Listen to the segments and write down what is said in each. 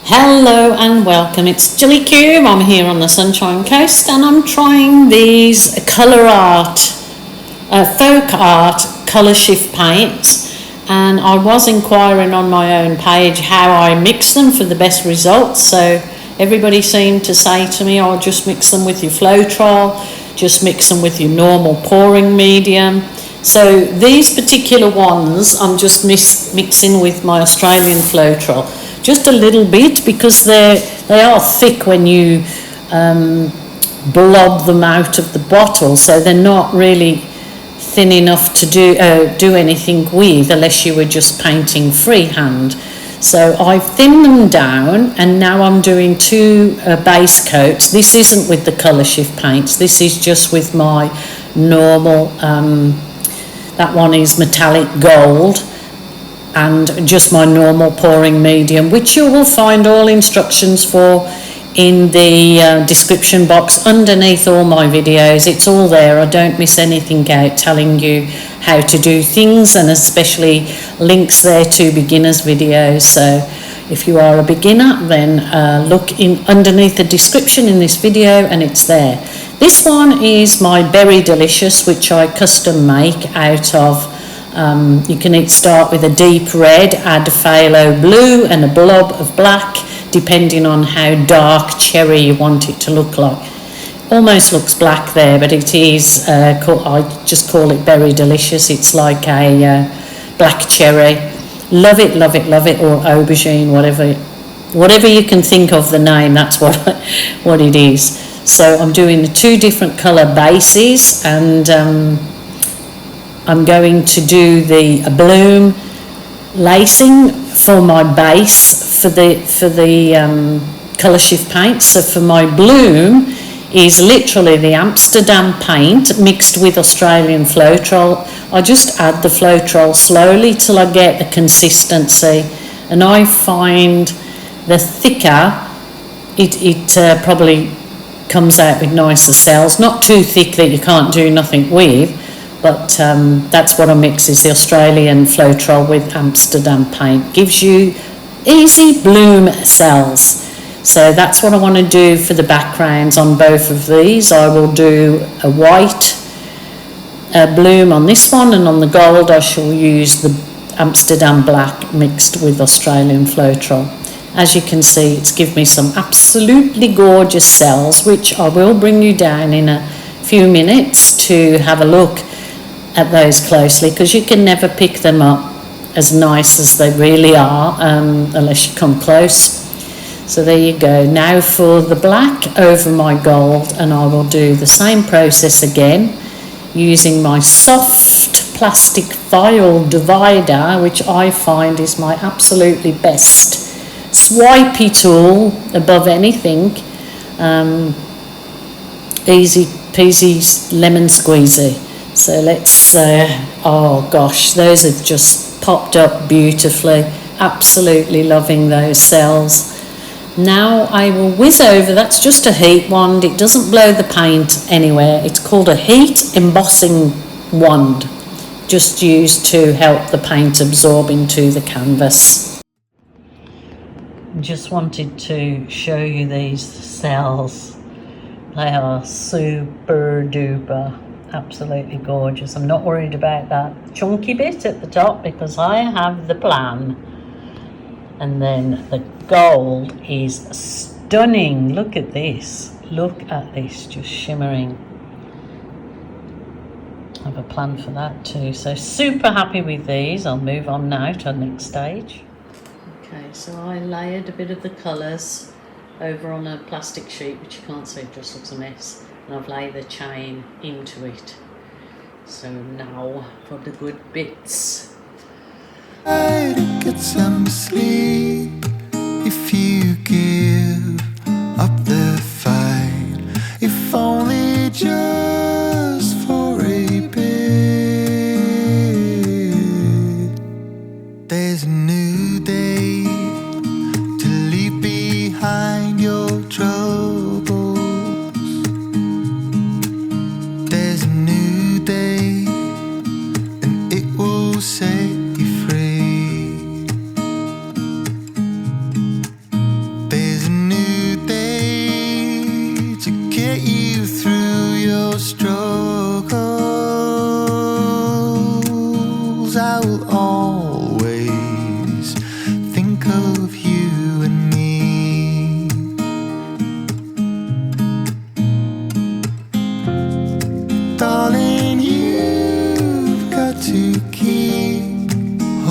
Hello and welcome, it's Gilly Cube. I'm here on the Sunshine Coast and I'm trying these folk art colour shift paints, and I was inquiring on my own page how I mix them for the best results. So everybody seemed to say to me, oh, just mix them with your Floetrol, just mix them with your normal pouring medium. So these particular ones I'm just mixing with my Australian Floetrol, just a little bit, because they are thick when you blob them out of the bottle, so they're not really thin enough to do anything with unless you were just painting freehand. So I've thinned them down, and now I'm doing two base coats. This isn't with the colour shift paints, this is just with my normal, that one is metallic gold, and just my normal pouring medium, which you will find all instructions for in the description box underneath all my videos. It's all there, I don't miss anything out, telling you how to do things, and especially links there to beginners videos. So if you are a beginner, then look in underneath the description in this video and it's there. This one is my Berry Delicious, which I custom make out of you can start with a deep red, add phthalo blue and a blob of black, depending on how dark cherry you want it to look like. Almost looks black there, but it is, I just call it Berry Delicious. It's like a black cherry. Love it, love it, love it, or aubergine, whatever you can think of the name, that's what it is. So I'm doing the two different colour bases, and I'm going to do the bloom lacing for my base for the colour shift paint. So for my bloom is literally the Amsterdam paint mixed with Australian Floetrol. I just add the Floetrol slowly till I get the consistency, and I find the thicker it probably comes out with nicer cells. Not too thick that you can't do nothing with, but that's what I mix, is the Australian Floetrol with Amsterdam paint. Gives you easy bloom cells. So that's what I want to do for the backgrounds on both of these. I will do a white bloom on this one, and on the gold I shall use the Amsterdam black mixed with Australian Floetrol. As you can see, it's given me some absolutely gorgeous cells, which I will bring you down in a few minutes to have a look at those closely, because you can never pick them up as nice as they really are unless you come close. So there you go. Now for the black over my gold, and I will do the same process again using my soft plastic file divider, which I find is my absolutely best swipey tool above anything. Easy peasy lemon squeezy. So let's, oh gosh, those have just popped up beautifully. Absolutely loving those cells. Now I will whiz over, that's just a heat wand, it doesn't blow the paint anywhere. It's called a heat embossing wand, just used to help the paint absorb into the canvas. Just wanted to show you these cells. They are super duper. Absolutely gorgeous. I'm not worried about that chunky bit at the top because I have the plan. And then the gold is stunning. Look at this. Look at this, just shimmering. I have a plan for that too. So super happy with these. I'll move on now to the next stage. Okay, so I layered a bit of the colours over on a plastic sheet, which you can't see, it just looks a mess. And I've laid the chain into it. So now for the good bits. Try to get some sleep if you give up the fight, if only just for a bit. There's a new day to leave behind your troubles. There's a new day, and it will set you free.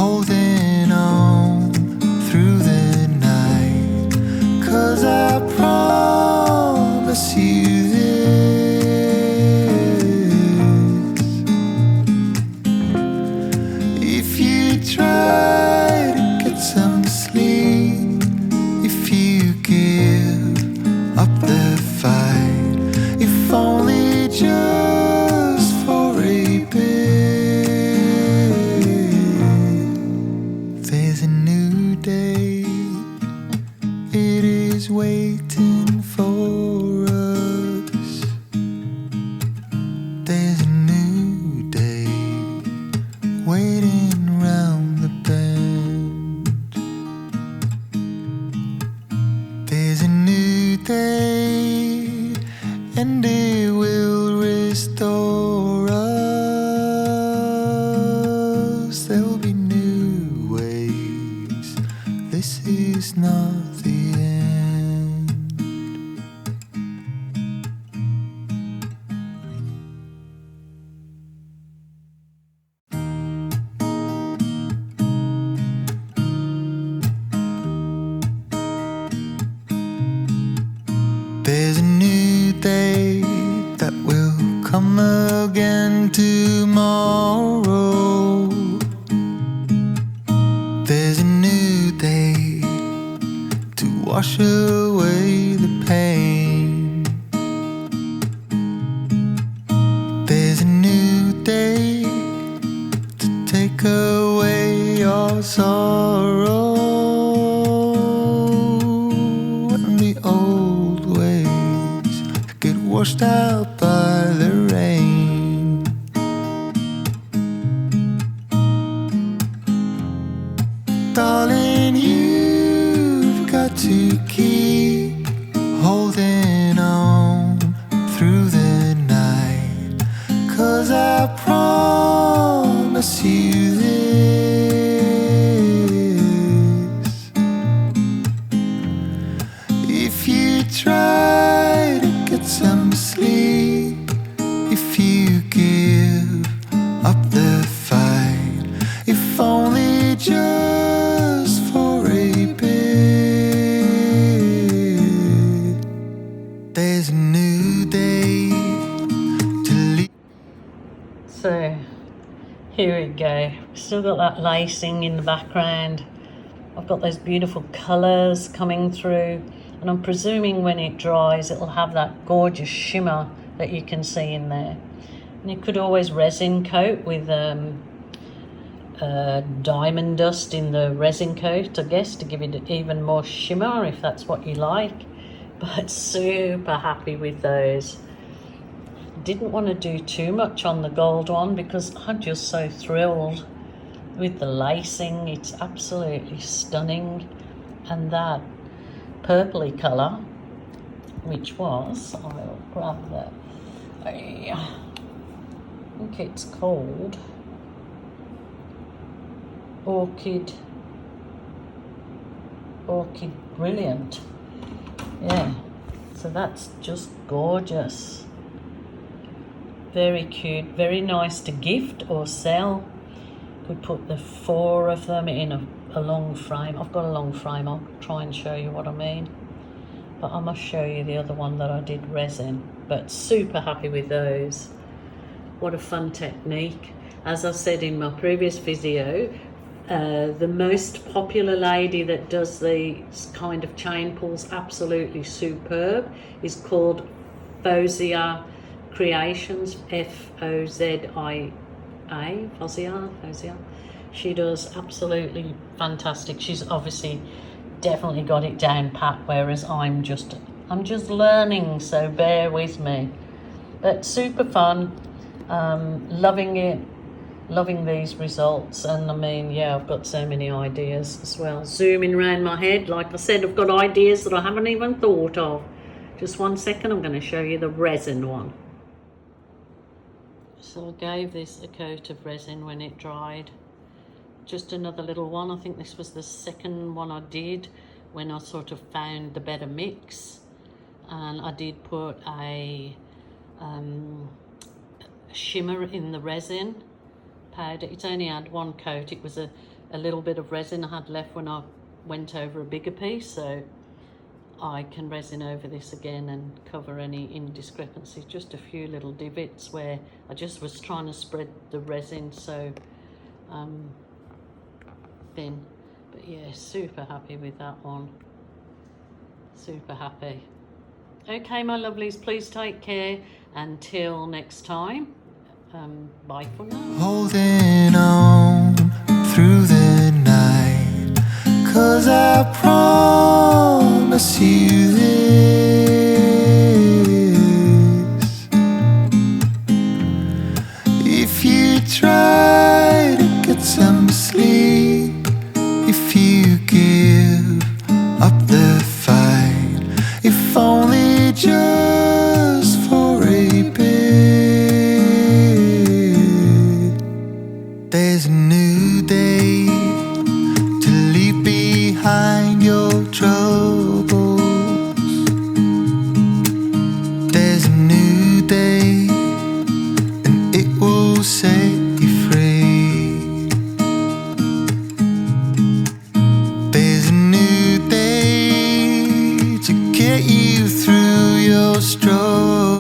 holding on through the night, 'cause I promise you this: if you try to get some sleep, if you give up the fight, if only just for a bit, there's a new day. It is waiting for us. There's a new day waiting round the bend. There's a new day, and it will restore us. There'll be new ways. This is not the end. There's a new day that will come again tomorrow. There's a new day to wash away the pain. There's a new day to take away your sorrow, and the old ways get washed out by the rain. Darling, you've got to keep holding on through the night, 'cause I promise you this: if you try to get some sleep, if you give up the fight, if only just for a bit, there's a new day to leave. So here we go. Still got that lacing in the background. I've got those beautiful colours coming through, and I'm presuming when it dries it'll have that gorgeous shimmer that you can see in there. And you could always resin coat with diamond dust in the resin coat, I guess, to give it even more shimmer if that's what you like. But super happy with those. Didn't want to do too much on the gold one because I'm just so thrilled with the lacing. It's absolutely stunning. And that purpley colour, which was, I'll grab that, I think it's called Orchid Brilliant. Yeah, so that's just gorgeous. Very cute, very nice to gift or sell. Could put the 4 of them in a long frame. I've got a long frame, I'll try and show you what I mean. But I must show you the other one that I did resin. But super happy with those. What a fun technique. As I said in my previous video, the most popular lady that does these kind of chain pulls absolutely superb is called Fozia Creations, Fozia. Fozia. She does absolutely fantastic. She's obviously definitely got it down pat, whereas I'm just learning, so bear with me. But super fun, loving it, loving these results. And I mean, yeah, I've got so many ideas as well. Zooming around my head, like I said, I've got ideas that I haven't even thought of. Just 1 second, I'm going to show you the resin one. So I gave this a coat of resin when it dried. Just another little one. I think this was the second one I did when I sort of found the better mix. And I did put a shimmer in the resin powder. It's only had 1 coat. It was a a little bit of resin I had left when I went over a bigger piece, so I can resin over this again and cover any indiscrepancies. Just a few little divots where I just was trying to spread the resin so thin. But yeah, super happy with that one. Super happy. Okay, my lovelies, please take care. Until next time, bye for now. Holding on.